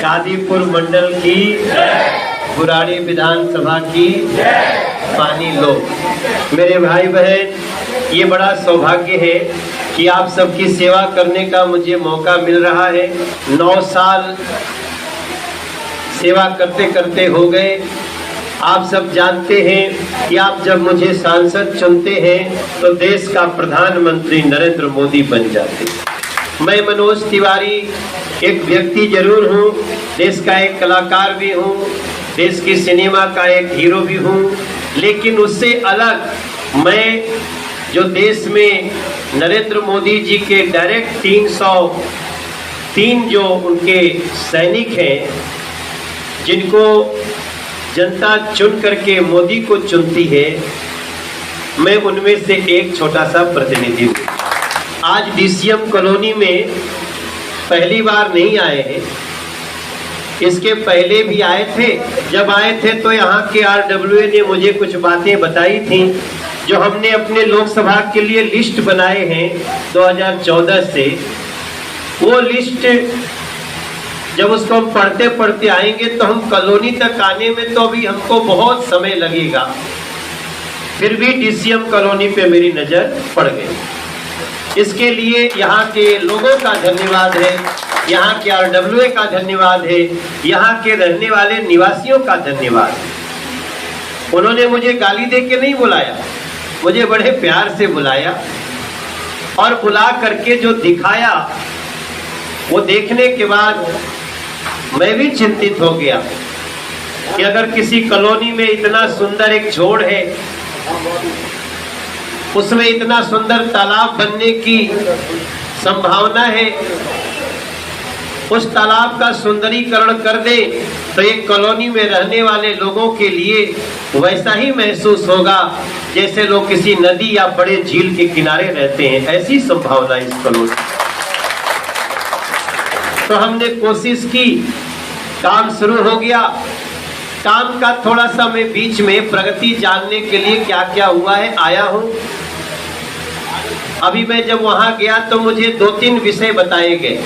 शादीपुर मंडल की, बुराड़ी विधानसभा की पानी लो। मेरे भाई बहन, ये बड़ा सौभाग्य है कि आप सबकी सेवा करने का मुझे मौका मिल रहा है। 9 साल सेवा करते करते हो गए। आप सब जानते हैं कि आप जब मुझे सांसद चुनते हैं तो देश का प्रधानमंत्री नरेंद्र मोदी बन जाते। मैं मनोज तिवारी एक व्यक्ति जरूर हूँ, देश का एक कलाकार भी हूँ, देश की सिनेमा का एक हीरो भी हूँ, लेकिन उससे अलग मैं जो देश में नरेंद्र मोदी जी के डायरेक्ट 303 जो उनके सैनिक हैं, जिनको जनता चुन करके मोदी को चुनती है, मैं उनमें से एक छोटा सा प्रतिनिधि हूँ। आज डीसीएम कॉलोनी में पहली बार नहीं आए हैं, इसके पहले भी आए थे। जब आए थे तो यहाँ के RWA ने मुझे कुछ बातें बताई थी, जो हमने अपने लोकसभा के लिए लिस्ट बनाए हैं 2014 से। वो लिस्ट जब उसको हम पढ़ते पढ़ते आएंगे तो हम कॉलोनी तक आने में तो अभी हमको बहुत समय लगेगा। फिर भी डीसीएम कॉलोनी पे मेरी नजर पड़ गई। इसके लिए यहाँ के लोगों का धन्यवाद है, यहाँ के RWA का धन्यवाद है, यहाँ के रहने वाले निवासियों का धन्यवाद है। उन्होंने मुझे गाली दे के नहीं बुलाया, मुझे बड़े प्यार से बुलाया और बुला करके जो दिखाया, वो देखने के बाद मैं भी चिंतित हो गया कि अगर किसी कॉलोनी में इतना सुंदर एक छोड़ है, उसमें इतना सुंदर तालाब बनने की संभावना है, उस तालाब का सुंदरीकरण कर दे तो एक कॉलोनी में रहने वाले लोगों के लिए वैसा ही महसूस होगा जैसे लोग किसी नदी या बड़े झील के किनारे रहते हैं। ऐसी संभावना इस कॉलोनी। तो हमने कोशिश की, काम शुरू हो गया। काम का थोड़ा सा मैं बीच में प्रगति जानने के लिए क्या क्या हुआ है आया हूं। अभी मैं जब वहां गया तो मुझे 2-3 विषय बताए गए,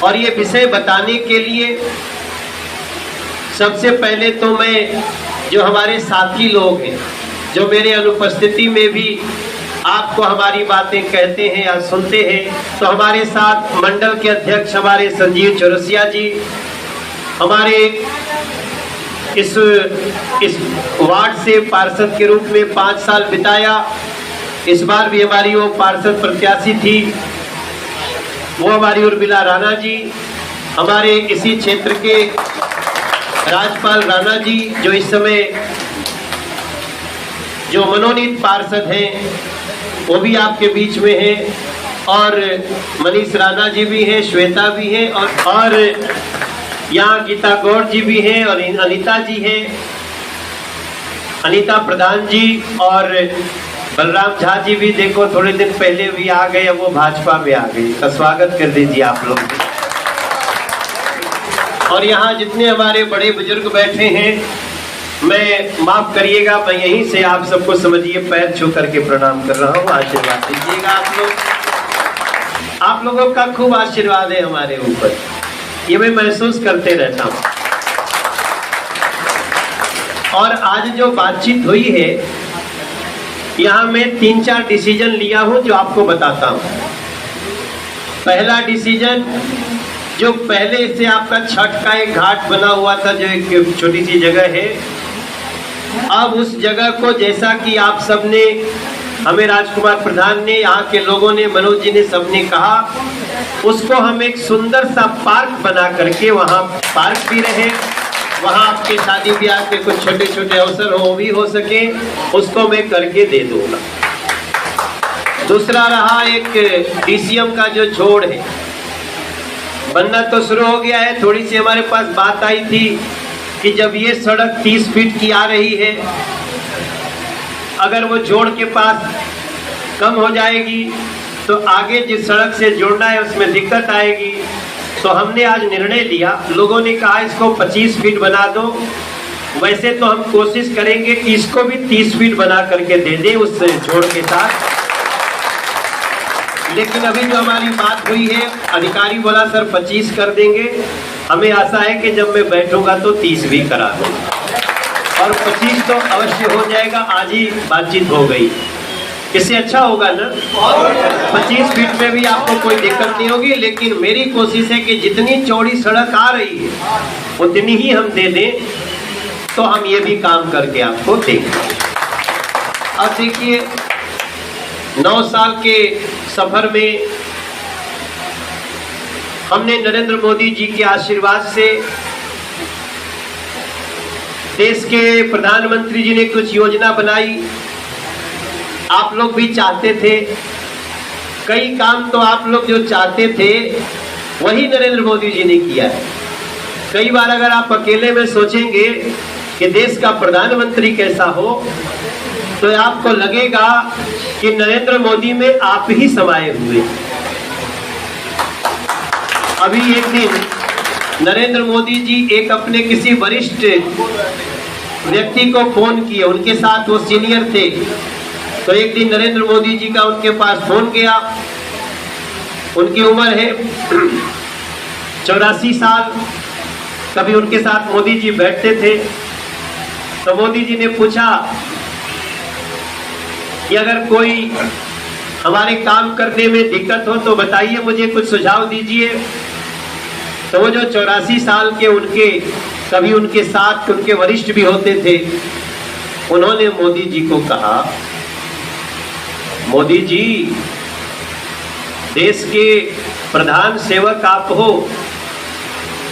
और ये विषय बताने के लिए सबसे पहले तो मैं जो हमारे साथी लोग हैं, जो मेरे अनुपस्थिति में भी आपको हमारी बातें कहते हैं या सुनते हैं, तो हमारे साथ मंडल के अध्यक्ष हमारे संजीव चौरसिया जी, हमारे इस वार्ड से पार्षद के रूप में 5 साल बिताया। इस बार भी हमारी वो पार्षद प्रत्याशी थी, वो हमारी उर्मिला राणा जी, हमारे इसी क्षेत्र के राजपाल राणा जी, जो इस समय जो मनोनीत पार्षद हैं वो भी आपके बीच में हैं, और मनीष राणा जी भी हैं, श्वेता भी हैं, और यहाँ गीता गौड़ जी भी हैं, और अनीता जी हैं, अनीता प्रधान जी, और बलराम झा जी भी देखो थोड़े दिन पहले भी आ गए, अब वो भाजपा में आ गए। तो स्वागत कर दीजिए आप लोग। और यहाँ जितने हमारे बड़े बुजुर्ग बैठे हैं, मैं माफ करिएगा, मैं यहीं से आप सबको समझिए पैर छू करके प्रणाम कर रहा हूँ। आशीर्वाद दीजिएगा आप लोग। आप लोगों का खूब आशीर्वाद है हमारे ऊपर, ये मैं महसूस करते रहता हूँ। और आज जो बातचीत हुई है, यहाँ मैं 3-4 डिसीजन लिया हूँ जो आपको बताता हूँ। पहला डिसीजन, जो पहले से आपका छठ का एक घाट बना हुआ था, जो एक छोटी सी जगह है, अब उस जगह को, जैसा कि आप सबने, हमें राजकुमार प्रधान ने, यहाँ के लोगों ने, मनोज जी ने, सबने कहा, उसको हम एक सुंदर सा पार्क बना करके, वहाँ पार्क भी रहे, वहाँ आपके शादी ब्याह के कुछ छोटे छोटे अवसर हो भी हो सके, उसको मैं करके दे दूंगा। दूसरा रहा एक डीसीएम का जो छोड़ है, बनना तो शुरू हो गया है। थोड़ी सी हमारे पास बात आई थी कि जब ये सड़क 30 फीट की आ रही है, अगर वो जोड़ के पास कम हो जाएगी तो आगे जिस सड़क से जोड़ना है उसमें दिक्कत आएगी। तो हमने आज निर्णय लिया, लोगों ने कहा इसको 25 फीट बना दो। वैसे तो हम कोशिश करेंगे कि इसको भी 30 फीट बना करके दे दें उस जोड़ के साथ, लेकिन अभी जो हमारी बात हुई है, अधिकारी बोला सर 25 कर देंगे, हमें आशा है कि जब मैं बैठूंगा तो 30 भी करा दूंगा और 25 तो अवश्य हो जाएगा। आज ही बातचीत हो गई, इससे अच्छा होगा ना। 25 फीट में भी आपको कोई दिक्कत नहीं होगी, लेकिन मेरी कोशिश है कि जितनी चौड़ी सड़क आ रही है उतनी ही हम दे दें, तो हम ये भी काम करके आपको देंगे। अब देखिए, 9 साल के सफर में हमने नरेंद्र मोदी जी के आशीर्वाद से, देश के प्रधानमंत्री जी ने कुछ योजना बनाई। आप लोग भी चाहते थे, कई काम तो आप लोग जो चाहते थे वही नरेंद्र मोदी जी ने किया है। कई बार अगर आप अकेले में सोचेंगे कि देश का प्रधानमंत्री कैसा हो, तो आपको लगेगा कि नरेंद्र मोदी में आप ही समाये हुए। अभी एक दिन नरेंद्र मोदी जी एक अपने किसी वरिष्ठ व्यक्ति को फोन किए, उनके साथ वो सीनियर थे, तो एक दिन नरेंद्र मोदी जी का उनके पास फोन गया। उनकी उम्र है 84 साल। कभी उनके साथ मोदी जी बैठते थे तो मोदी जी ने पूछा कि अगर कोई हमारे काम करने में दिक्कत हो तो बताइए, मुझे कुछ सुझाव दीजिए। तो वो जो 84 साल के उनके, कभी उनके साथ उनके वरिष्ठ भी होते थे, उन्होंने मोदी जी को कहा, मोदी जी, देश के प्रधान सेवक आप हो,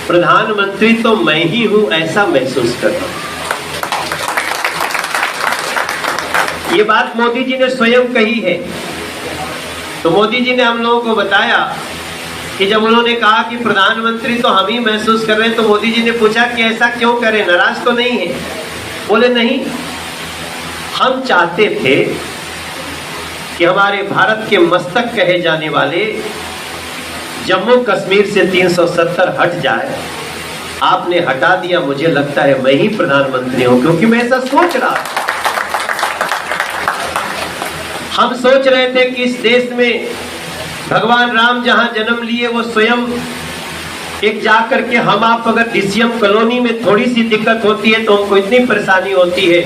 प्रधानमंत्री तो मैं ही हूं, ऐसा महसूस करता हूं। ये बात मोदी जी ने स्वयं कही है। तो मोदी जी ने हम लोगों को बताया कि जब उन्होंने कहा कि प्रधानमंत्री तो हम ही महसूस कर रहे हैं, तो मोदी जी ने पूछा कि ऐसा क्यों करें, नाराज तो नहीं है? बोले नहीं, हम चाहते थे कि हमारे भारत के मस्तक कहे जाने वाले जम्मू कश्मीर से 370 हट जाए। आपने हटा दिया, मुझे लगता है मैं ही प्रधानमंत्री हूं, क्योंकि मैं ऐसा सोच रहा था। हम सोच रहे थे कि इस देश में भगवान राम जहां जन्म लिए, वो स्वयं एक जाकर के, हम आप अगर डीसीएम कॉलोनी में थोड़ी सी दिक्कत होती है तो हमको इतनी परेशानी होती है।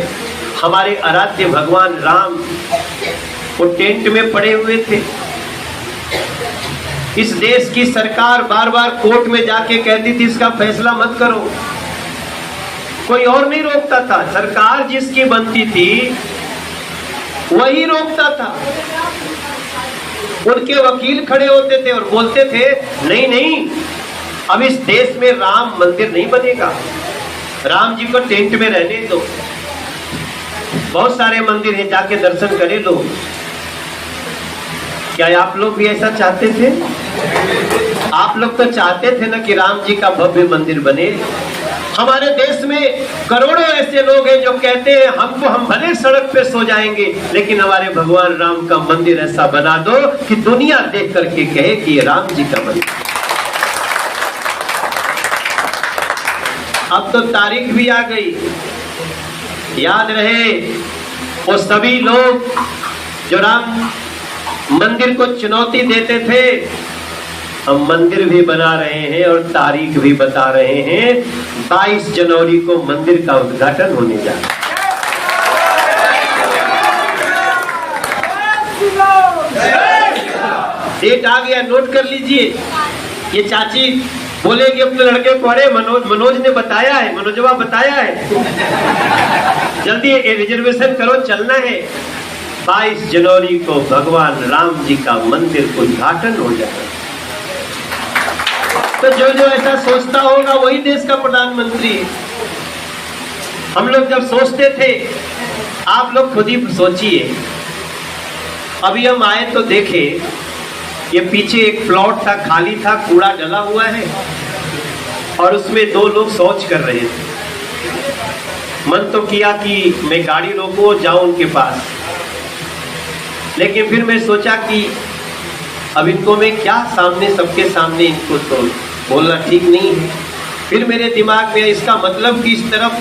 हमारे आराध्य भगवान राम वो टेंट में पड़े हुए थे। इस देश की सरकार बार बार कोर्ट में जाके कहती थी इसका फैसला मत करो, कोई और नहीं रोकता था। सरकार जिसकी बनती थी वही रोकता था। उनके वकील खड़े होते थे और बोलते थे नहीं नहीं, अब इस देश में राम मंदिर नहीं बनेगा, राम जी को टेंट में रहने दो। बहुत सारे मंदिर हैं, जाके दर्शन करे लो। क्या आप लोग भी ऐसा चाहते थे? आप लोग तो चाहते थे ना कि राम जी का भव्य मंदिर बने। हमारे देश में करोड़ों ऐसे लोग हैं जो कहते हैं हम भले सड़क पे सो जाएंगे, लेकिन हमारे भगवान राम का मंदिर ऐसा बना दो कि दुनिया देख करके कहे कि ये राम जी का मंदिर। अब तो तारीख भी आ गई, याद रहे वो सभी लोग जो राम मंदिर को चुनौती देते थे, हम मंदिर भी बना रहे हैं और तारीख भी बता रहे हैं। 22 जनवरी को मंदिर का उद्घाटन होने जा रहा है। डेट आ गया, नोट कर लीजिए। ये चाची बोलेगी अपने लड़के को, अरे मनोज ने बताया है, मनोजवा बताया है, जल्दी रिजर्वेशन करो, चलना है। 22 जनवरी को भगवान राम जी का मंदिर उद्घाटन हो जाएगा। तो जो जो ऐसा सोचता होगा वही देश का प्रधानमंत्री है। हम लोग जब सोचते थे, आप लोग खुद ही सोचिए, अभी हम आए तो देखे ये पीछे एक प्लॉट था, खाली था, कूड़ा डला हुआ है और उसमें 2 लोग शौच कर रहे थे। मन तो किया कि मैं गाड़ी रोको जाऊं उनके पास, लेकिन फिर मैं सोचा कि अब इनको मैं क्या सामने, सबके सामने इनको तो बोलना ठीक नहीं है। फिर मेरे दिमाग में इसका मतलब कि इस तरफ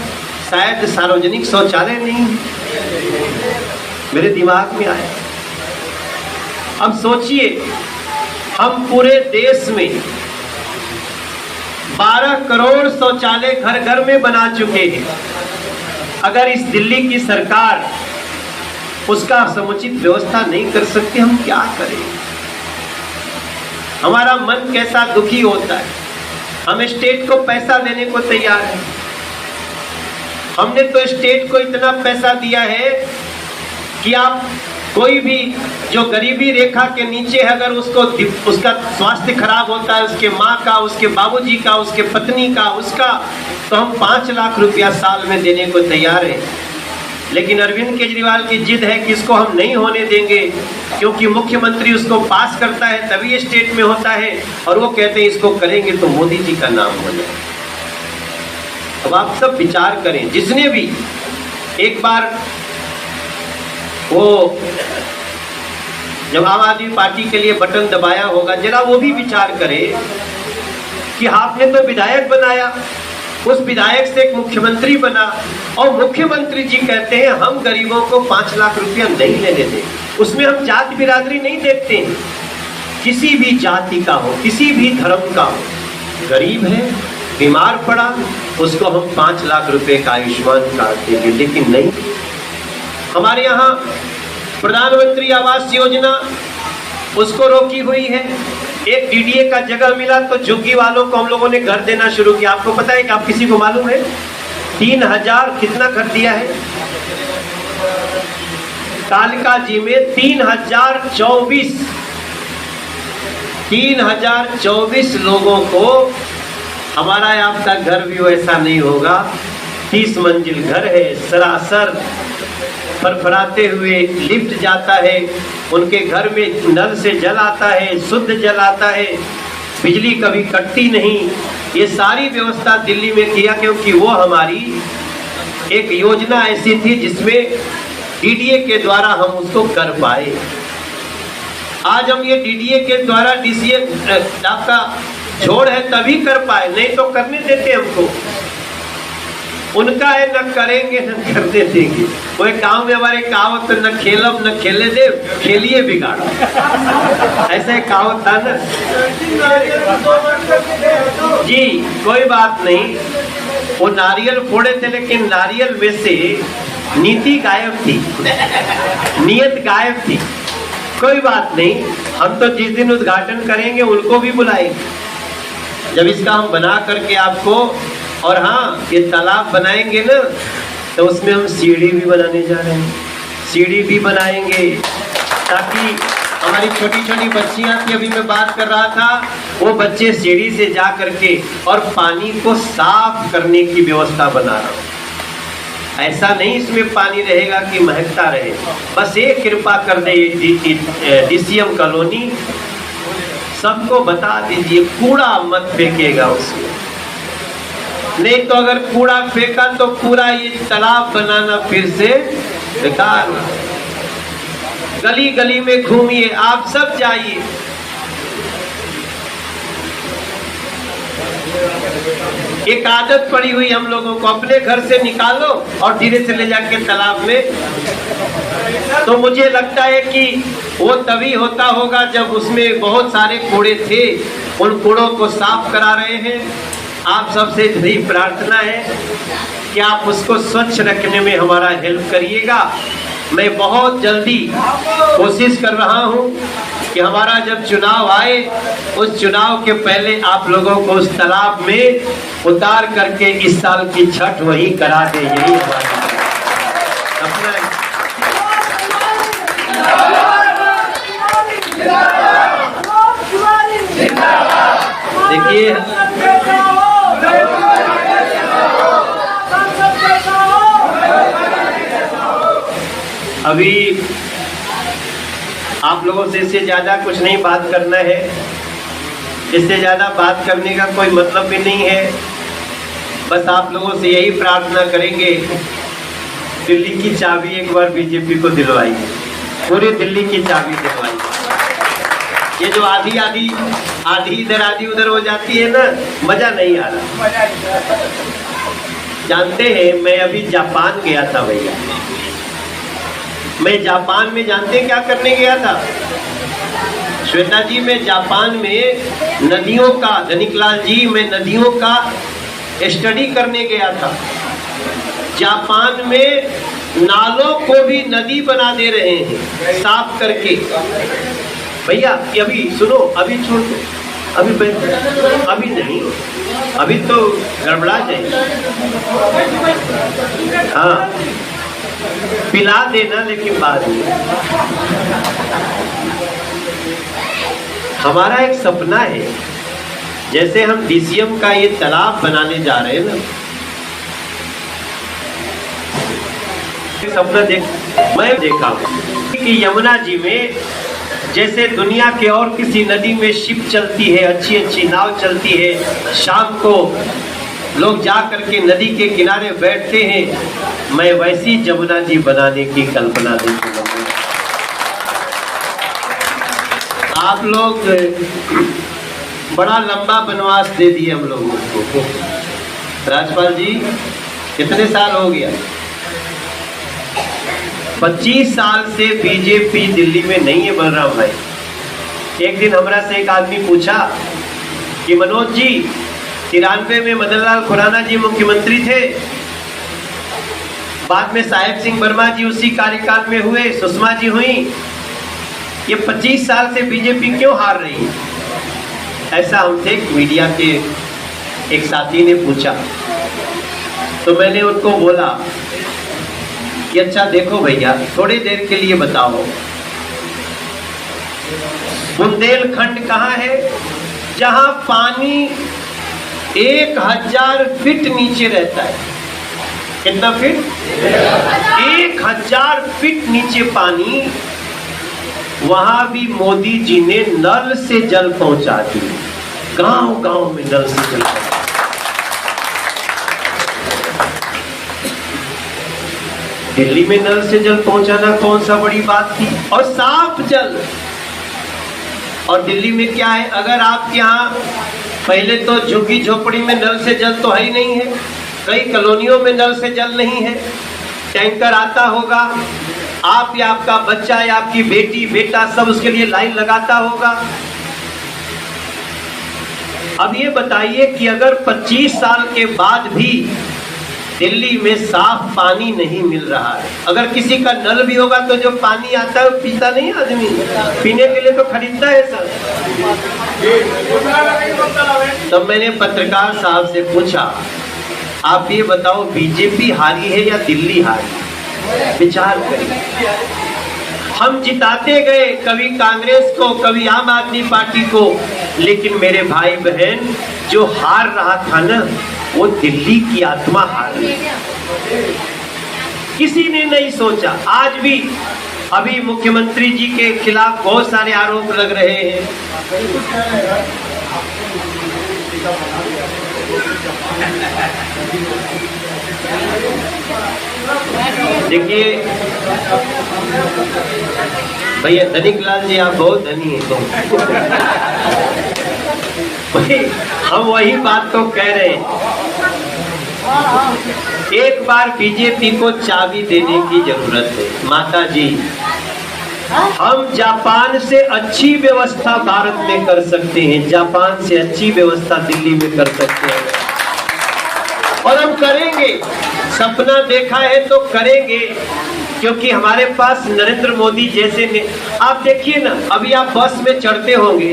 शायद सार्वजनिक शौचालय नहीं है, मेरे दिमाग में आया। अब सोचिए, हम पूरे देश में 12 करोड़ शौचालय घर घर में बना चुके हैं। अगर इस दिल्ली की सरकार उसका समुचित व्यवस्था नहीं कर सकती, हम क्या करें? हमारा मन कैसा दुखी होता है। हम स्टेट को पैसा देने को तैयार हैं। हमने तो स्टेट को इतना पैसा दिया है कि आप कोई भी जो गरीबी रेखा के नीचे है, अगर उसका स्वास्थ्य खराब होता है, उसके माँ का, उसके बाबूजी का, उसके पत्नी का, उसका, तो हम 5 लाख रुपया साल में देने को तैयार हैं। लेकिन अरविंद केजरीवाल की जिद है कि इसको हम नहीं होने देंगे, क्योंकि मुख्यमंत्री उसको पास करता है तभी स्टेट में होता है, और वो कहते हैं इसको करेंगे तो मोदी जी का नाम हो जाए। अब आप सब विचार करें, जिसने भी एक बार वो जब आम आदमी पार्टी के लिए बटन दबाया होगा, जरा वो भी विचार करे कि आपने तो विधायक बनाया, उस विधायक से एक मुख्यमंत्री बना, और मुख्यमंत्री जी कहते हैं हम गरीबों को 5 लाख रुपया नहीं लेने दें। उसमें हम जाति बिरादरी नहीं देखते हैं, किसी भी जाति का हो, किसी भी धर्म का हो, गरीब है, बीमार पड़ा, उसको हम 5 लाख रुपए का आयुष्मान कार्ड देंगे। लेकिन नहीं, हमारे यहाँ प्रधानमंत्री आवास योजना उसको रोकी हुई है। एक डीडीए का जगह मिला तो झुग्गी वालों को हम लोगों ने घर देना शुरू किया। आपको पता है कि आप किसी को मालूम है 3000 कितना घर दिया है? कालिका जी में 3024 लोगों को हमारा आपका घर भी वैसा नहीं होगा। 30 मंजिल घर है, सरासर फरफराते हुए लिफ्ट जाता है, उनके घर में नल से जल आता है, शुद्ध जल आता है, बिजली कभी कटती नहीं। ये सारी व्यवस्था दिल्ली में किया, क्योंकि वो हमारी एक योजना ऐसी थी जिसमें डीडीए के द्वारा हम उसको कर पाए। आज हम ये डीडीए के द्वारा डीसीए आपका छोड़ है तभी कर पाए, नहीं तो करने देते हमको। उनका है न करेंगे न करने देंगे। वो गांव में हमारे कहावत, न खेलब न खेले दे, खेलिए बिगाड़। ऐसा एक कहावत था ना जी। कोई बात नहीं, वो नारियल फोड़े थे, लेकिन नारियल में से नीति गायब थी, नियत गायब थी। कोई बात नहीं, हम तो जिस दिन उद्घाटन करेंगे उनको भी बुलाएंगे। जब इसका हम बना करके आपको, और हाँ, ये तालाब बनाएंगे ना, तो उसमें हम सीढ़ी भी बनाने जा रहे हैं। सीढ़ी भी बनाएंगे ताकि हमारी छोटी छोटी बच्चियां थी, अभी मैं बात कर रहा था, वो बच्चे सीढ़ी से जा करके और पानी को साफ करने की व्यवस्था बना रहा हूँ। ऐसा नहीं इसमें पानी रहेगा कि महकता रहे। बस एक कृपा कर दे डीसीएम कॉलोनी, सबको बता दीजिए कूड़ा मत फेंकेगा उसमें। नहीं तो अगर कूड़ा फेंका तो पूरा ये तालाब बनाना फिर से बेकार। गली गली में घूमिए, आप सब जाइए, एक आदत पड़ी हुई हम लोगों को, अपने घर से निकालो और धीरे से ले जाके तालाब में। तो मुझे लगता है कि वो तभी होता होगा जब उसमें बहुत सारे कूड़े थे, उन कूड़ों को साफ करा रहे हैं। आप सबसे यही प्रार्थना है कि आप उसको स्वच्छ रखने में हमारा हेल्प करिएगा। मैं बहुत जल्दी कोशिश कर रहा हूं कि हमारा जब चुनाव आए, उस चुनाव के पहले आप लोगों को उस तालाब में उतार करके इस साल की छठ वहीं करा दे। यही हमारा अपना देखिए, अभी आप लोगों से इससे ज्यादा कुछ नहीं बात करना है। इससे ज्यादा बात करने का कोई मतलब भी नहीं है। बस आप लोगों से यही प्रार्थना करेंगे, दिल्ली की चाबी एक बार बीजेपी को दिलवाइए, पूरी दिल्ली की चाबी दिलवाइए। ये जो आधी इधर आधी उधर हो जाती है ना, मजा नहीं आ रहा। जानते हैं, मैं अभी जापान गया था भैया। मैं जापान में जानते हैं क्या करने गया था? श्वेता जी, मैं जापान में नदियों का, धनिकलाल जी, मैं नदियों का स्टडी करने गया था। जापान में नालों को भी नदी बना दे रहे हैं साफ करके। भैया अभी सुनो, अभी छोड़ दो, अभी नहीं, अभी तो गड़बड़ा जाए। हाँ, पिला देना, लेकिन बाद में। हमारा एक सपना है, जैसे हम डीसीएम का ये तालाब बनाने जा रहे हैं ना, सपना मैं देखा कि यमुना जी में जैसे दुनिया के और किसी नदी में शिप चलती है, अच्छी अच्छी नाव चलती है, शाम को लोग जा करके नदी के किनारे बैठते हैं, मैं वैसी यमुना जी बनाने की कल्पना देखूंगा। आप लोग बड़ा लंबा वनवास दे दिए हम लोगों को। राजपाल जी, कितने साल हो गया? 25 साल से बीजेपी दिल्ली में नहीं है बलराम भाई। एक दिन हमरा से एक आदमी पूछा कि मनोज जी, 93 में मदन लाल खुराना जी मुख्यमंत्री थे, बाद में साहेब सिंह वर्मा जी उसी कार्यकाल में हुए, सुषमा जी हुई, ये 25 साल से बीजेपी क्यों हार रही है? ऐसा हमसे मीडिया के एक साथी ने पूछा। तो मैंने उनको बोला कि अच्छा देखो भैया, थोड़ी देर के लिए बताओ, बुंदेलखंड कहाँ है जहां पानी 1000 फीट नीचे रहता है? कितना फीट? 1000 फीट नीचे पानी। वहां भी मोदी जी ने नल से जल पहुंचा दिया, गांव गांव में नल से जल पहुंचा। दिल्ली में नल से जल पहुंचाना कौन सा बड़ी बात थी, और साफ जल। और दिल्ली में क्या है, अगर आपके यहाँ पहले तो झुग्गी झोपड़ी में नल से जल तो है ही नहीं है, कई कॉलोनियों में नल से जल नहीं है, टैंकर आता होगा, आप या आपका बच्चा या आपकी बेटी बेटा सब उसके लिए लाइन लगाता होगा। अब ये बताइए कि अगर 25 साल के बाद भी दिल्ली में साफ पानी नहीं मिल रहा है, अगर किसी का नल भी होगा तो जो पानी आता है वो पीता नहीं आदमी, पीने के लिए तो खरीदता है सर। तब मैंने पत्रकार साहब से पूछा, आप ये बताओ बीजेपी हारी है या दिल्ली हारी? विचार करिए। हम जिताते गए, कभी कांग्रेस को, कभी आम आदमी पार्टी को, लेकिन मेरे भाई बहन जो हार रहा था ना, वो दिल्ली की आत्मा हार रही। किसी ने नहीं सोचा। आज भी अभी मुख्यमंत्री जी के खिलाफ बहुत सारे आरोप लग रहे हैं। देखिए भैया, धनिकलाल जी आप बहुत धनी हैं। हम वही बात तो कह रहे हैं, एक बार बीजेपी को चाबी देने की जरूरत है। माता जी, हम जापान से अच्छी व्यवस्था भारत में कर सकते हैं, जापान से अच्छी व्यवस्था दिल्ली में कर सकते हैं, और हम करेंगे। सपना देखा है तो करेंगे, क्योंकि हमारे पास नरेंद्र मोदी जैसे ने, आप देखिए ना, अभी आप बस में चढ़ते होंगे,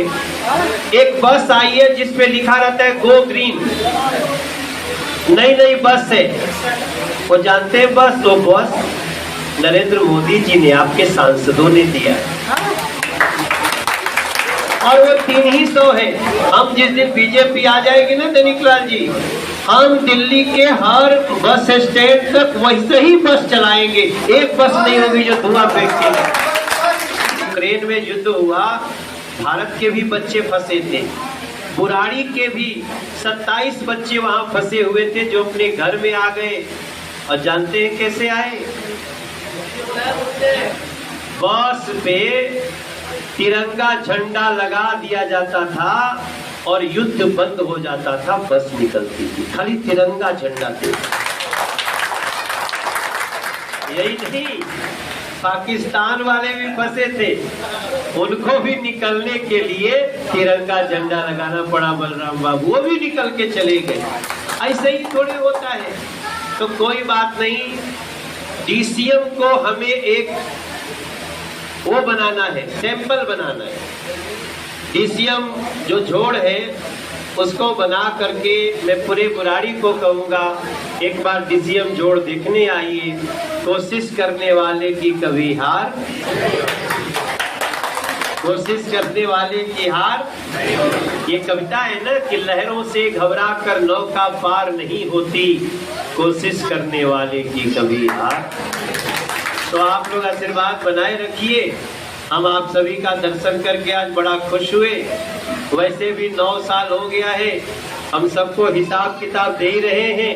एक बस आई है जिसपे लिखा रहता है गो ग्रीन, नई बस है, वो जानते हैं बस, तो बस नरेंद्र मोदी जी ने, आपके सांसदों ने दिया, और वो 300 है। हम जिस दिन बीजेपी आ जाएगी ना धनिकलाल जी, हम दिल्ली के हर बस स्टैंड तक वैसे ही बस चलाएंगे, एक बस नहीं होगी जो धुआं फेंकेगी। यूक्रेन में युद्ध हुआ, भारत के भी बच्चे फंसे थे, बुराड़ी के भी 27 बच्चे वहां फंसे हुए थे जो अपने घर में आ गए। और जानते हैं कैसे आए? बस पे तिरंगा झंडा लगा दिया जाता था और युद्ध बंद हो जाता था, बस निकलती थी, खाली तिरंगा झंडा थे। यही नहीं, पाकिस्तान वाले भी फंसे थे, उनको भी निकलने के लिए तिरंगा झंडा लगाना पड़ा बलराम बाबू, वो भी निकल के चले गए। ऐसे ही थोड़ी होता है। तो कोई बात नहीं, डीसीएम को हमें एक वो बनाना है, सैंपल बनाना है। डीसीएम जो जोड़ है उसको बना करके मैं पूरे बुराड़ी को कहूँगा, एक बार डीसीएम जोड़ देखने आइए। कोशिश करने वाले की कभी हार, कोशिश करने वाले की हार। ये कविता है ना कि लहरों से घबरा कर नौका पार नहीं होती, कोशिश करने वाले की कभी हार। तो आप लोग आशीर्वाद बनाए रखिए। हम आप सभी का दर्शन करके आज बड़ा खुश हुए। वैसे भी 9 साल हो गया है, हम सबको हिसाब किताब दे ही रहे हैं।